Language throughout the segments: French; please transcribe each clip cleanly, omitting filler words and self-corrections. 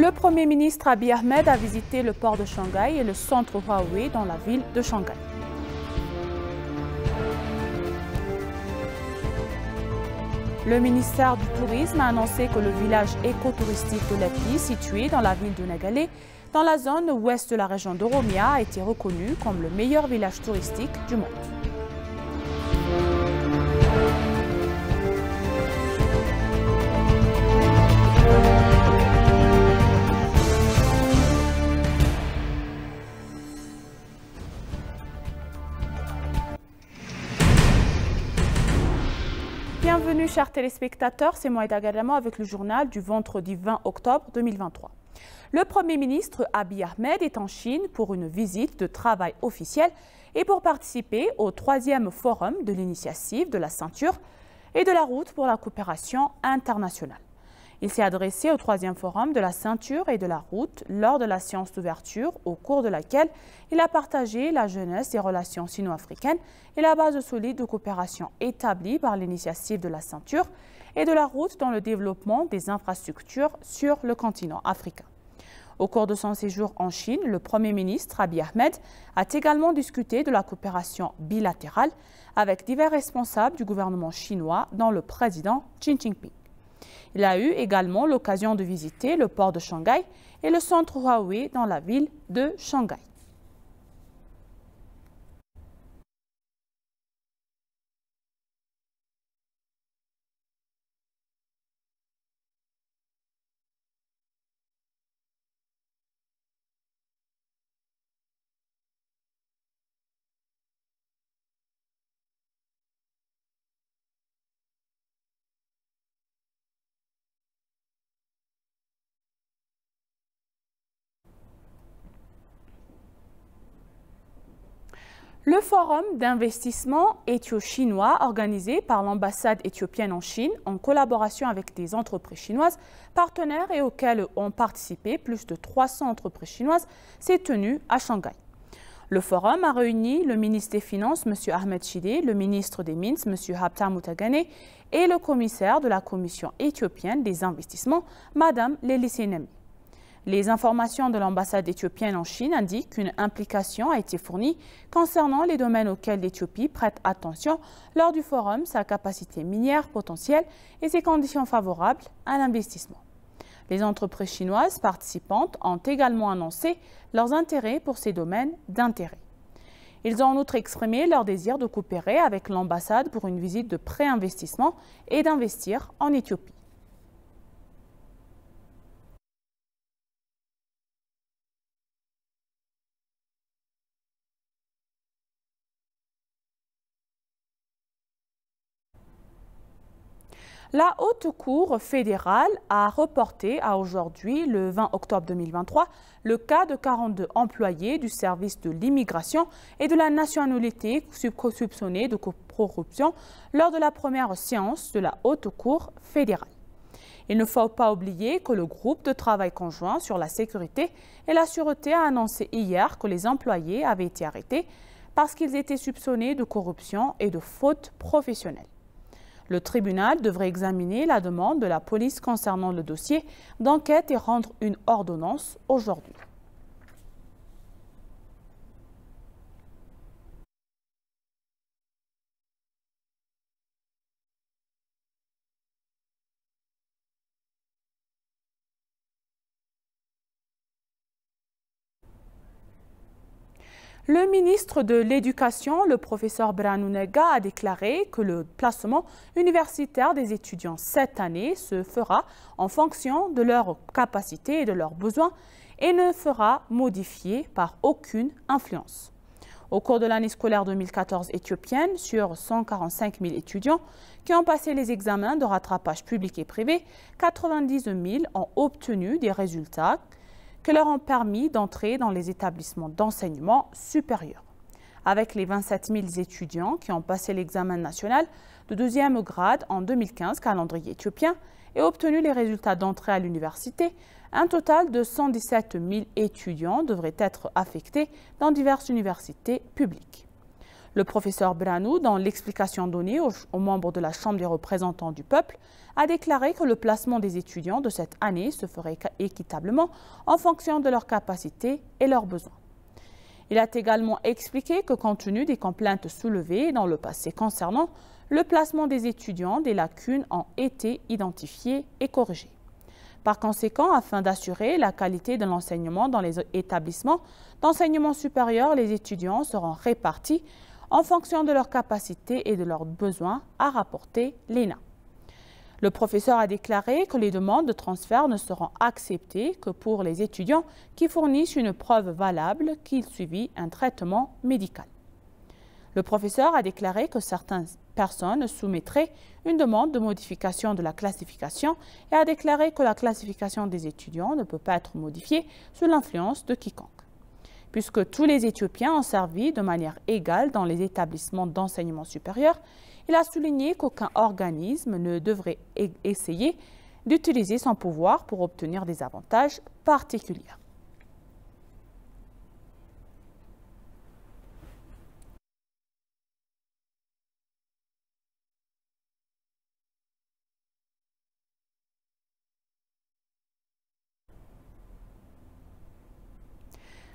Le Premier ministre Abiy Ahmed a visité le port de Shanghai et le centre Huawei dans la ville de Shanghai. Le ministère du Tourisme a annoncé que le village écotouristique de Lepi, situé dans la ville de Nagalé, dans la zone ouest de la région d'Oromia, a été reconnu comme le meilleur village touristique du monde. Bienvenue chers téléspectateurs, c'est Moïda Gadamo avec le journal du vendredi 20 octobre 2023. Le Premier ministre Abiy Ahmed est en Chine pour une visite de travail officielle et pour participer au 3e forum de l'initiative de la ceinture et de la route pour la coopération internationale. Il s'est adressé au 3e forum de la ceinture et de la route lors de la séance d'ouverture au cours de laquelle il a partagé la jeunesse des relations sino-africaines et la base solide de coopération établie par l'initiative de la ceinture et de la route dans le développement des infrastructures sur le continent africain. Au cours de son séjour en Chine, le Premier ministre Abiy Ahmed a également discuté de la coopération bilatérale avec divers responsables du gouvernement chinois, dont le président Xi Jinping. Il a eu également l'occasion de visiter le port de Shanghai et le centre Huawei dans la ville de Shanghai. Le forum d'investissement éthio-chinois organisé par l'ambassade éthiopienne en Chine en collaboration avec des entreprises chinoises partenaires et auxquelles ont participé plus de 300 entreprises chinoises s'est tenu à Shanghai. Le forum a réuni le ministre des Finances, M. Ahmed Shide, le ministre des Mines, M. Habtam Mutagane et le commissaire de la Commission éthiopienne des investissements, Mme Leli Senemi. Les informations de l'ambassade éthiopienne en Chine indiquent qu'une implication a été fournie concernant les domaines auxquels l'Éthiopie prête attention lors du forum, sa capacité minière potentielle et ses conditions favorables à l'investissement. Les entreprises chinoises participantes ont également annoncé leurs intérêts pour ces domaines d'intérêt. Ils ont en outre exprimé leur désir de coopérer avec l'ambassade pour une visite de pré-investissement et d'investir en Éthiopie. La Haute Cour fédérale a reporté à aujourd'hui, le 20 octobre 2023, le cas de 42 employés du service de l'immigration et de la nationalité soupçonnés de corruption lors de la première séance de la Haute Cour fédérale. Il ne faut pas oublier que le groupe de travail conjoint sur la sécurité et la sûreté a annoncé hier que les employés avaient été arrêtés parce qu'ils étaient soupçonnés de corruption et de faute professionnelle. Le tribunal devrait examiner la demande de la police concernant le dossier d'enquête et rendre une ordonnance aujourd'hui. Le ministre de l'Éducation, le professeur Birhanou Negga, a déclaré que le placement universitaire des étudiants cette année se fera en fonction de leurs capacités et de leurs besoins et ne sera modifié par aucune influence. Au cours de l'année scolaire 2014 éthiopienne, sur 145 000 étudiants qui ont passé les examens de rattrapage public et privé, 90 000 ont obtenu des résultats que leur ont permis d'entrer dans les établissements d'enseignement supérieur. Avec les 27 000 étudiants qui ont passé l'examen national de 2e grade en 2015, calendrier éthiopien, et obtenu les résultats d'entrée à l'université, un total de 117 000 étudiants devraient être affectés dans diverses universités publiques. Le professeur Branou, dans l'explication donnée aux membres de la Chambre des représentants du peuple, a déclaré que le placement des étudiants de cette année se ferait équitablement en fonction de leurs capacités et leurs besoins. Il a également expliqué que compte tenu des complaintes soulevées dans le passé concernant le placement des étudiants, des lacunes ont été identifiées et corrigées. Par conséquent, afin d'assurer la qualité de l'enseignement dans les établissements d'enseignement supérieur, les étudiants seront répartis en fonction de leurs capacités et de leurs besoins, a rapporté l'ENA. Le professeur a déclaré que les demandes de transfert ne seront acceptées que pour les étudiants qui fournissent une preuve valable qu'ils suivent un traitement médical. Le professeur a déclaré que certaines personnes soumettraient une demande de modification de la classification et a déclaré que la classification des étudiants ne peut pas être modifiée sous l'influence de quiconque. Puisque tous les Éthiopiens ont servi de manière égale dans les établissements d'enseignement supérieur, il a souligné qu'aucun organisme ne devrait essayer d'utiliser son pouvoir pour obtenir des avantages particuliers.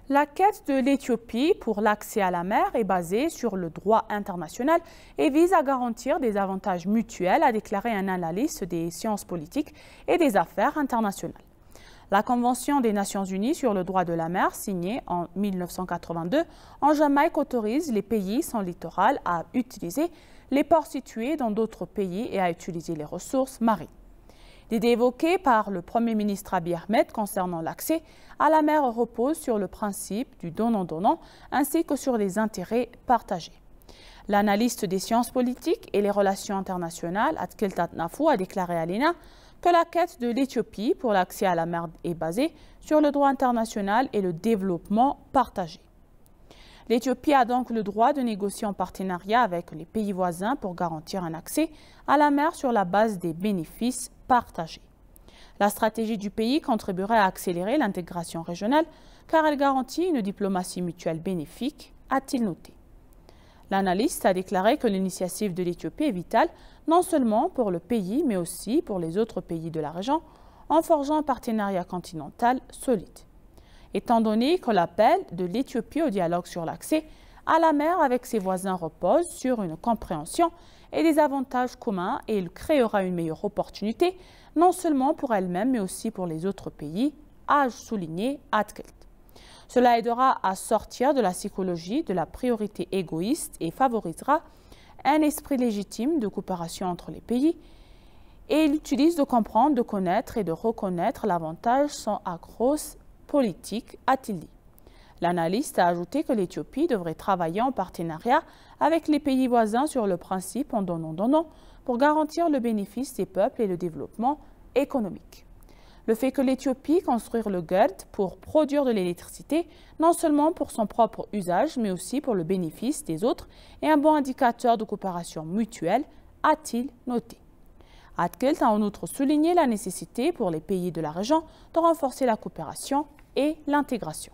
La quête de l'Éthiopie pour l'accès à la mer est basée sur le droit international et vise à garantir des avantages mutuels, a déclaré un analyste des sciences politiques et des affaires internationales. La Convention des Nations Unies sur le droit de la mer, signée en 1982, en Jamaïque autorise les pays sans littoral à utiliser les ports situés dans d'autres pays et à utiliser les ressources marines. L'idée évoquée par le Premier ministre Abiy Ahmed concernant l'accès à la mer repose sur le principe du donnant-donnant ainsi que sur les intérêts partagés. L'analyste des sciences politiques et les relations internationales, Atkeltat Nafou, a déclaré à l'ENA que la quête de l'Éthiopie pour l'accès à la mer est basée sur le droit international et le développement partagé. L'Éthiopie a donc le droit de négocier en partenariat avec les pays voisins pour garantir un accès à la mer sur la base des bénéfices partagés. La stratégie du pays contribuerait à accélérer l'intégration régionale car elle garantit une diplomatie mutuelle bénéfique, a-t-il noté. L'analyste a déclaré que l'initiative de l'Éthiopie est vitale non seulement pour le pays mais aussi pour les autres pays de la région en forgeant un partenariat continental solide. Étant donné que l'appel de l'Éthiopie au dialogue sur l'accès à la mer avec ses voisins repose sur une compréhension et des avantages communs et il créera une meilleure opportunité, non seulement pour elle-même mais aussi pour les autres pays, a souligné Atkelt. Cela aidera à sortir de la psychologie de la priorité égoïste et favorisera un esprit légitime de coopération entre les pays et il utilise de comprendre, de connaître et de reconnaître l'avantage sans accroche politique, a-t-il dit. L'analyste a ajouté que l'Éthiopie devrait travailler en partenariat avec les pays voisins sur le principe en donnant-donnant pour garantir le bénéfice des peuples et le développement économique. Le fait que l'Éthiopie construise le GERD pour produire de l'électricité, non seulement pour son propre usage, mais aussi pour le bénéfice des autres, est un bon indicateur de coopération mutuelle, a-t-il noté. Atkelt a en outre souligné la nécessité pour les pays de la région de renforcer la coopération et l'intégration.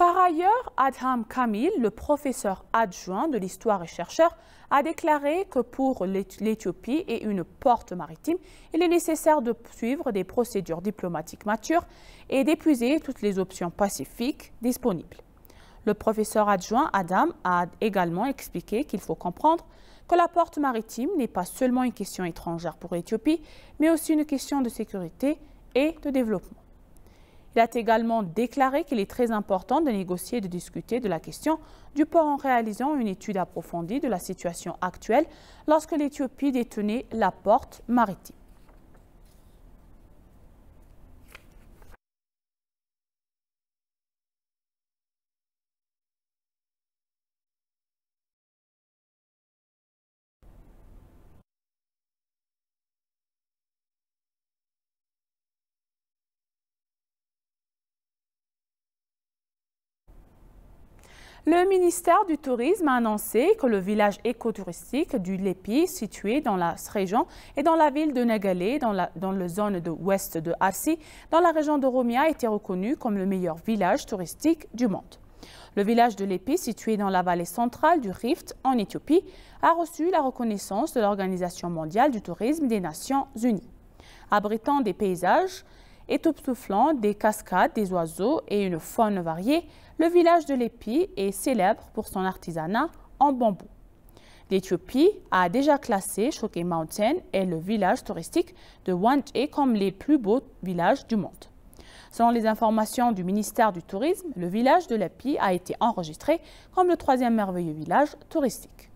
Par ailleurs, Adham Kamil, le professeur adjoint de l'histoire et chercheur, a déclaré que pour l'Éthiopie et une porte maritime, il est nécessaire de suivre des procédures diplomatiques matures et d'épuiser toutes les options pacifiques disponibles. Le professeur adjoint Adam a également expliqué qu'il faut comprendre que la porte maritime n'est pas seulement une question étrangère pour l'Éthiopie, mais aussi une question de sécurité et de développement. Il a également déclaré qu'il est très important de négocier et de discuter de la question du port en réalisant une étude approfondie de la situation actuelle lorsque l'Éthiopie détenait la porte maritime. Le ministère du Tourisme a annoncé que le village écotouristique du Lépi, situé dans la région et dans la ville de Négalé, dans la zone de ouest de Arsi, dans la région d'Oromia, a été reconnu comme le meilleur village touristique du monde. Le village de Lépi, situé dans la vallée centrale du Rift, en Éthiopie, a reçu la reconnaissance de l'Organisation mondiale du tourisme des Nations unies. Abritant des paysages époustouflants, des cascades, des oiseaux et une faune variée, le village de Lépi est célèbre pour son artisanat en bambou. L'Éthiopie a déjà classé Shoke Mountain et le village touristique de Wanje comme les plus beaux villages du monde. Selon les informations du ministère du Tourisme, le village de Lépi a été enregistré comme le 3e merveilleux village touristique.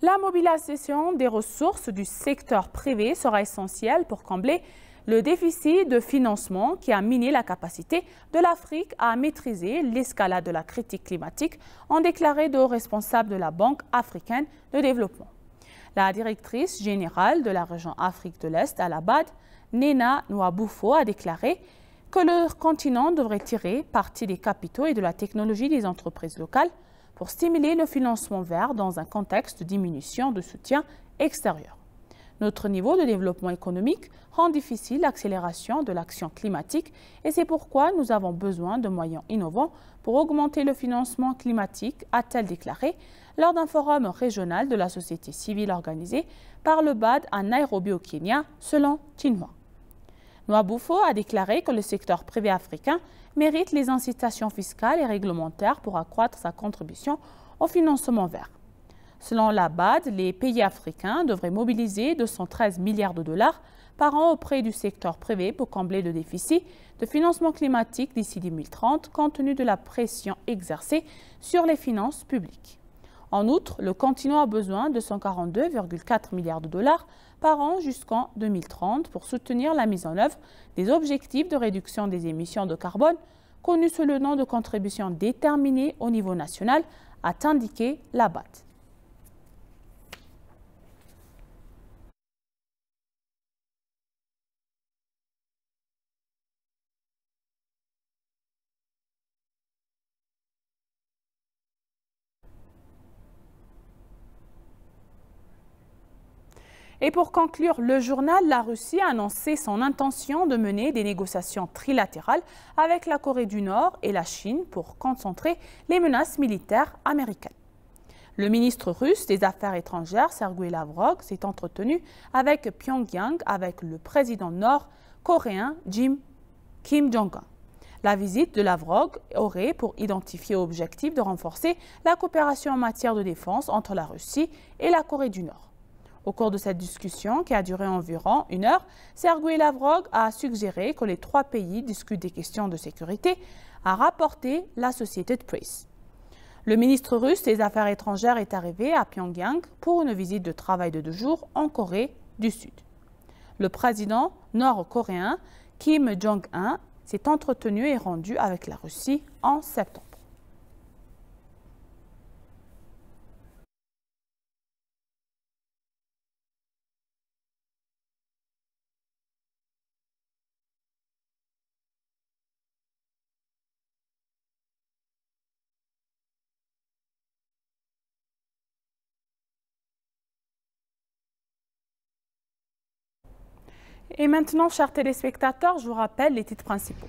La mobilisation des ressources du secteur privé sera essentielle pour combler le déficit de financement qui a miné la capacité de l'Afrique à maîtriser l'escalade de la critique climatique, ont déclaré de hauts responsables de la Banque africaine de développement. La directrice générale de la région Afrique de l'Est à la BAD, Nena Nwabufo, a déclaré que le continent devrait tirer parti des capitaux et de la technologie des entreprises locales pour stimuler le financement vert dans un contexte de diminution de soutien extérieur. Notre niveau de développement économique rend difficile l'accélération de l'action climatique et c'est pourquoi nous avons besoin de moyens innovants pour augmenter le financement climatique, a-t-elle déclaré lors d'un forum régional de la société civile organisé par le BAD à Nairobi au Kenya, selon Xinhua. Nwabufo a déclaré que le secteur privé africain mérite les incitations fiscales et réglementaires pour accroître sa contribution au financement vert. Selon la BAD, les pays africains devraient mobiliser 213 milliards de dollars par an auprès du secteur privé pour combler le déficit de financement climatique d'ici 2030, compte tenu de la pression exercée sur les finances publiques. En outre, le continent a besoin de 142,4 milliards de dollars par an jusqu'en 2030 pour soutenir la mise en œuvre des objectifs de réduction des émissions de carbone, connus sous le nom de contribution déterminée au niveau national, a indiqué la BAD. Et pour conclure le journal, la Russie a annoncé son intention de mener des négociations trilatérales avec la Corée du Nord et la Chine pour concentrer les menaces militaires américaines. Le ministre russe des Affaires étrangères, Sergueï Lavrov, s'est entretenu avec Pyongyang avec le président nord-coréen Kim Jong-un. La visite de Lavrov aurait pour identifier objectif de renforcer la coopération en matière de défense entre la Russie et la Corée du Nord. Au cours de cette discussion, qui a duré environ 1 heure, Sergueï Lavrov a suggéré que les 3 pays discutent des questions de sécurité, a rapporté la Associated Press. Le ministre russe des Affaires étrangères est arrivé à Pyongyang pour une visite de travail de 2 jours en Corée du Sud. Le président nord-coréen Kim Jong-un s'est entretenu et rendu avec la Russie en septembre. Et maintenant, chers téléspectateurs, je vous rappelle les titres principaux.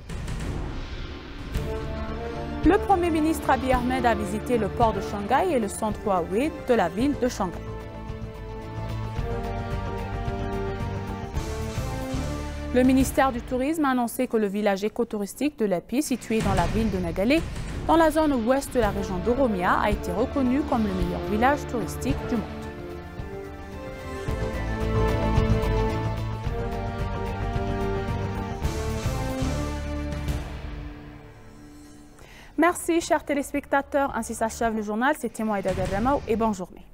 Le Premier ministre Abiy Ahmed a visité le port de Shanghai et le centre Huawei de la ville de Shanghai. Le ministère du Tourisme a annoncé que le village écotouristique de Lépi, situé dans la ville de Négalé, dans la zone ouest de la région d'Oromia, a été reconnu comme le meilleur village touristique du monde. Merci, chers téléspectateurs. Ainsi s'achève le journal. C'était moi, Aïda Garramaou, et bonne journée.